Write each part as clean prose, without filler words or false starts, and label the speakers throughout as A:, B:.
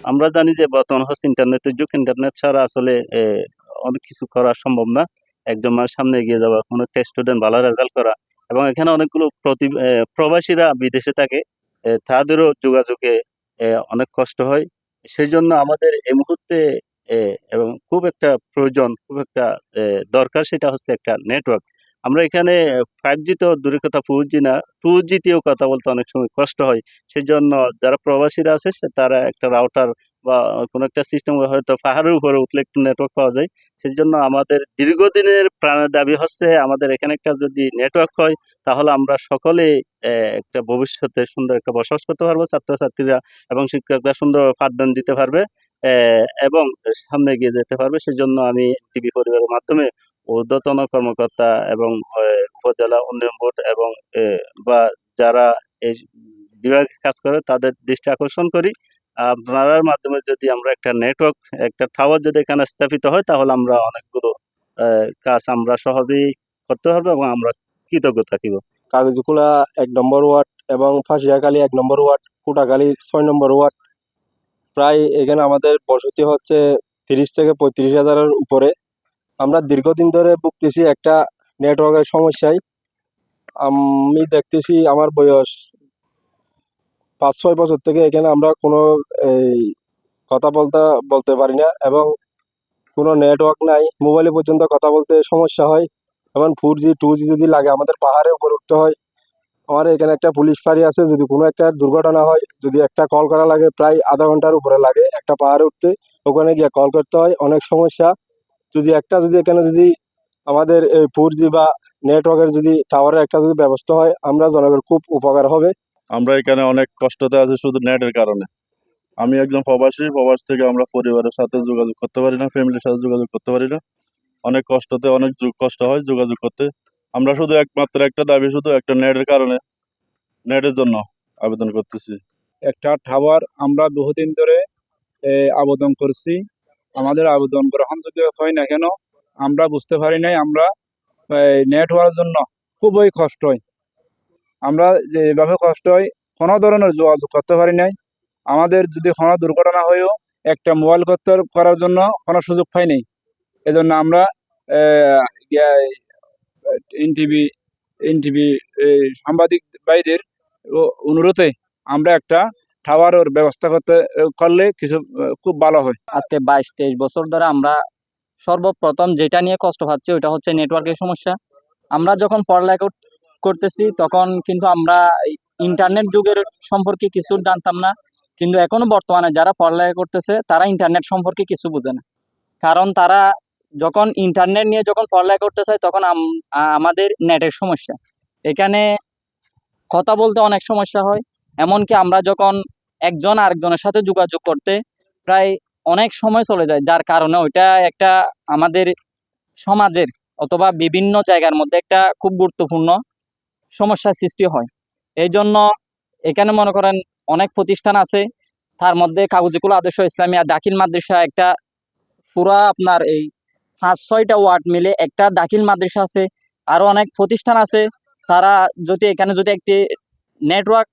A: আমরা জানি যে বর্তমান হচ্ছে ইন্টারনেটের যুগ। ইন্টারনেট ছাড়া আসলে অনেক কিছু করা সম্ভব না। একজন মানুষ সামনে এগিয়ে যাওয়া, কোনো একটা স্টুডেন্ট ভালো রেজাল্ট করা, এবং এখানে অনেকগুলো প্রবাসীরা বিদেশে থাকে, তাদেরও যোগাযোগে অনেক কষ্ট হয়। সেই জন্য আমাদের এই মুহূর্তে এবং খুব একটা প্রয়োজন, খুব একটা দরকার, সেটা হচ্ছে একটা নেটওয়ার্ক। আমরা এখানে 5G তো দূরের কথা, 4G না, 2G তেও কথা বলতে অনেক সময় কষ্ট হয়। সেজন্য যারা প্রবাসীরা আছে তারা একটা রাউটার বা কোনো একটা সিস্টেম, হয়তো পাহাড়ের উপরে উঠলে একটু নেটওয়ার্ক পাওয়া যায়। সেজন্য আমাদের দীর্ঘদিনের প্রাণের দাবি হচ্ছে আমাদের এখানে একটা যদি নেটওয়ার্ক হয়, তাহলে আমরা সকলে একটা ভবিষ্যতে সুন্দর একটা বসবাস করতে পারবো, ছাত্রছাত্রীরা এবং শিক্ষকরা সুন্দর পাঠদান দিতে পারবে এবং সামনে এগিয়ে যেতে পারবে। সেজন্য আমি টিভি পরিবারের মাধ্যমে ঊর্ধ্বতন কর্মকর্তা এবং উপজেলা উন্নয়ন বোর্ড এবং বা যারা এই বিভাগে কাজ করে তাদের দৃষ্টি আকর্ষণ করি, আপনার মাধ্যমে যদি আমরা একটা নেটওয়ার্ক, একটা টাওয়ার যদি এখানে স্থাপিত হয়, তাহলে আমরা অনেকগুলো কাজ আমরা সহজেই করতে পারবো এবং আমরা কৃতজ্ঞ থাকিব।
B: কাগজকুলা 1 নম্বর ওয়ার্ড এবং ফাঁসিয়াখালী 1 নম্বর ওয়ার্ড, কুটাখালী 6 নম্বর ওয়ার্ড। প্রায় এখানে আমাদের বসতি হচ্ছে 30 থেকে 35 হাজারের উপরে। আমরা দীর্ঘদিন ধরে ভুগতেছি একটা নেটওয়ার্কের সমস্যায়। আমি দেখতেছি আমার বয়স 5-6 বছর থেকে এখানে আমরা কোনো এই কথা বলতে পারি না এবং কোনো নেটওয়ার্ক নাই। মোবাইলে পর্যন্ত কথা বলতে সমস্যা হয়। এবং 4G 2G যদি লাগে আমাদের পাহাড়ের উপর উঠতে হয়। আমার এখানে একটা পুলিশ ফাঁড়ি আছে, যদি কোনো একটা দুর্ঘটনা হয়, যদি একটা কল করা লাগে প্রায় আধা ঘন্টার উপরে লাগে একটা পাহাড়ে উঠতে। ওখানে গিয়ে কল করতে হয়, অনেক সমস্যা। যদি এখানে যদি আমাদের এই 4G বা নেটওয়ার্কের যদি টাওয়ারের একটা যদি ব্যবস্থা হয়, আমরা জনগণের খুব উপকার হবে।
C: আমরা এখানে অনেক কষ্টতে আছি শুধু নেটের কারণে। আমি একজন প্রবাসী, প্রবাস থেকে আমরা পরিবারের সাথে যোগাযোগ করতে পারি না, ফ্যামিলির সাথে যোগাযোগ করতে পারি না। অনেক কষ্টতে অনেক কষ্ট হয় যোগাযোগ করতে। আমরা শুধু একমাত্র একটা দাবি, শুধু একটা নেটের কারণে, নেটের জন্য আবেদন করতেছি।
D: একটা টাওয়ার আমরা বহুদিন ধরে আবেদন করছি। আমাদের আবেদন গ্রহণযোগ্য হয় না কেন আমরা বুঝতে পারি নাই। আমরা নেট হওয়ার জন্য খুবই কষ্ট হয়। আমরা যেভাবে কষ্ট হয়, কোনো ধরনের যোগাযোগ করতে পারি নাই। আমাদের যদি কোনো দুর্ঘটনা হয়েও একটা মোবাইল করার জন্য কোনো সুযোগ পাই নাই। এজন্য আমরা এনটিভি এনটিভি সাংবাদিক ভাইদের অনুরোধে আমরা একটা টাওয়ারের ব্যবস্থা করলে কিছু খুব ভালো হয়।
E: আজকে 22-23 বছর ধরে আমরা সর্বপ্রথম যেটা নিয়ে কষ্ট পাচ্ছি ওইটা হচ্ছে নেটওয়ার্কের সমস্যা। আমরা যখন পড়ালেখা করতেছি তখন কিন্তু আমরা ইন্টারনেট যুগের সম্পর্কে কিছু জানতাম না, কিন্তু এখনো বর্তমানে যারা পড়ালেখা করতেছে তারা ইন্টারনেট সম্পর্কে কিছু বোঝে না। কারণ তারা যখন ইন্টারনেট নিয়ে যখন পড়ালেখা করতে চায় তখন আমাদের নেটের সমস্যা, এখানে কথা বলতে অনেক সমস্যা হয়। এমনকি আমরা যখন একজন আরেকজনের সাথে যোগাযোগ করতে প্রায় অনেক সময় চলে যায়, যার কারণে ওইটা একটা আমাদের সমাজের অথবা বিভিন্ন জায়গার মধ্যে একটা খুব গুরুত্বপূর্ণ সমস্যার সৃষ্টি হয়। এই জন্য এখানে মনে করেন অনেক প্রতিষ্ঠান আছে, তার মধ্যে কাগজিকুল আদর্শ ইসলামিয়া দাখিল মাদ্রাসা একটা, পুরা আপনার এই 5-6টা ওয়ার্ড মিলে একটা দাখিল মাদ্রাসা আছে। আরো অনেক প্রতিষ্ঠান আছে, তারা যদি এখানে যদি একটি নেটওয়ার্ক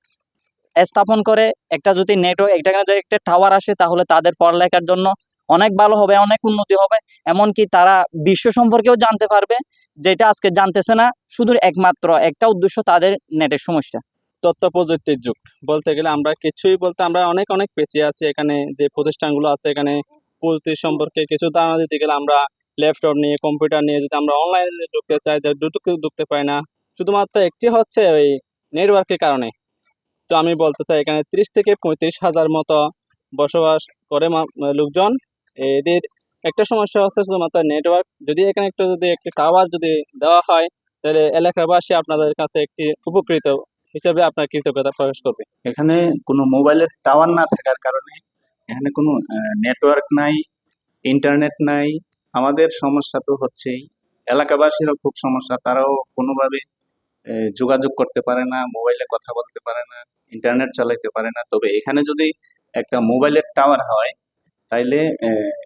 E: স্থাপন করে, একটা যদি নেটওয়ার্ক একটা টাওয়ার আসে, তাহলে তাদের পড়ালেখার জন্য অনেক ভালো হবে, অনেক উন্নতি হবে। এমনকি তারা বিশ্ব সম্পর্কেও জানতে পারবে, যেটা আজকে জানতেছে না। শুধু একমাত্র একটা উদ্দেশ্য, তাদের নেটের সমস্যা।
F: তথ্য প্রযুক্তির যুগ বলতে গেলে আমরা আমরা অনেক অনেক পেছিয়ে আছি। এখানে যে প্রতিষ্ঠানগুলো আছে, এখানে প্রযুক্তি সম্পর্কে কিছু ধারণা দিতে গেলে আমরা ল্যাপটপ নিয়ে, কম্পিউটার নিয়ে যদি আমরা অনলাইনে ঢুকতে চাই, ঢুকতে পারি না। শুধুমাত্র একটি হচ্ছে ওই নেটওয়ার্কের কারণে। তো আমি বলতে চাই এখানে 30 থেকে 35 হাজার মতো বসবাস করে লোকজন। এদের একটা সমস্যা হচ্ছে শুধুমাত্র নেটওয়ার্ক। যদি এখানে যদি একটি টাওয়ার যদি দেওয়া হয়, তাহলে এলাকাবাসী আপনাদের কাছে একটি উপকৃত হিসেবে আপনার কৃতজ্ঞতা প্রকাশ করবে।
A: এখানে কোনো মোবাইলের টাওয়ার না থাকার কারণে এখানে কোনো নেটওয়ার্ক নাই, ইন্টারনেট নাই। আমাদের সমস্যা তো হচ্ছেই, এলাকাবাসীরও খুব সমস্যা। তারাও কোনোভাবে যোগাযোগ করতে পারে না, মোবাইলে কথা বলতে পারে না, ইন্টারনেট চালাইতে পারে না। তবে এখানে যদি একটা মোবাইলের টাওয়ার হয়, তাইলে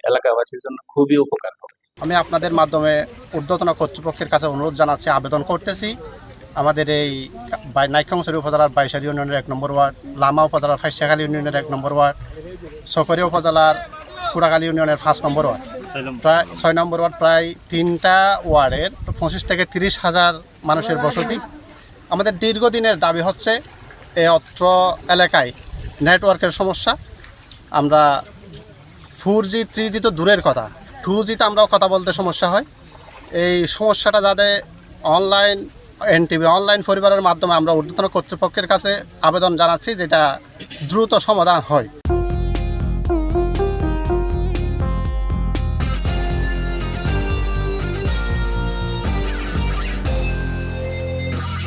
A: এলাকাবাসীর জন্য খুবই উপকার হবে।
G: আমি আপনাদের মাধ্যমে ঊর্ধ্বতন কর্তৃপক্ষের কাছে অনুরোধ জানাচ্ছি, আবেদন করতেছি আমাদের এই নাইক্ষ্যংছড়ি উপজেলার বাইশারি ইউনিয়নের 1 নম্বর ওয়ার্ড, লামা উপজেলার ফাইসিয়াখালী ইউনিয়নের 1 নম্বর ওয়ার্ড, চকরিয়া উপজেলার কুড়াখালী ইউনিয়নের 5 নম্বর ওয়ার্ড, প্রায় 6 নম্বর ওয়ার্ড, প্রায় 3টা ওয়ার্ডের 25 থেকে 30 হাজার মানুষের বসতি। আমাদের দীর্ঘদিনের দাবি হচ্ছে এই অত্র এলাকায় নেটওয়ার্কের সমস্যা। আমরা 4G 3G তো দূরের কথা, 2Gতে আমরাও কথা বলতে সমস্যা হয়। এই সমস্যাটা যাতে অনলাইন এনটিভি অনলাইন পরিবারের মাধ্যমে আমরা ঊর্ধ্বতন কর্তৃপক্ষের কাছে আবেদন জানাচ্ছি, যেটা দ্রুত সমাধান হয়।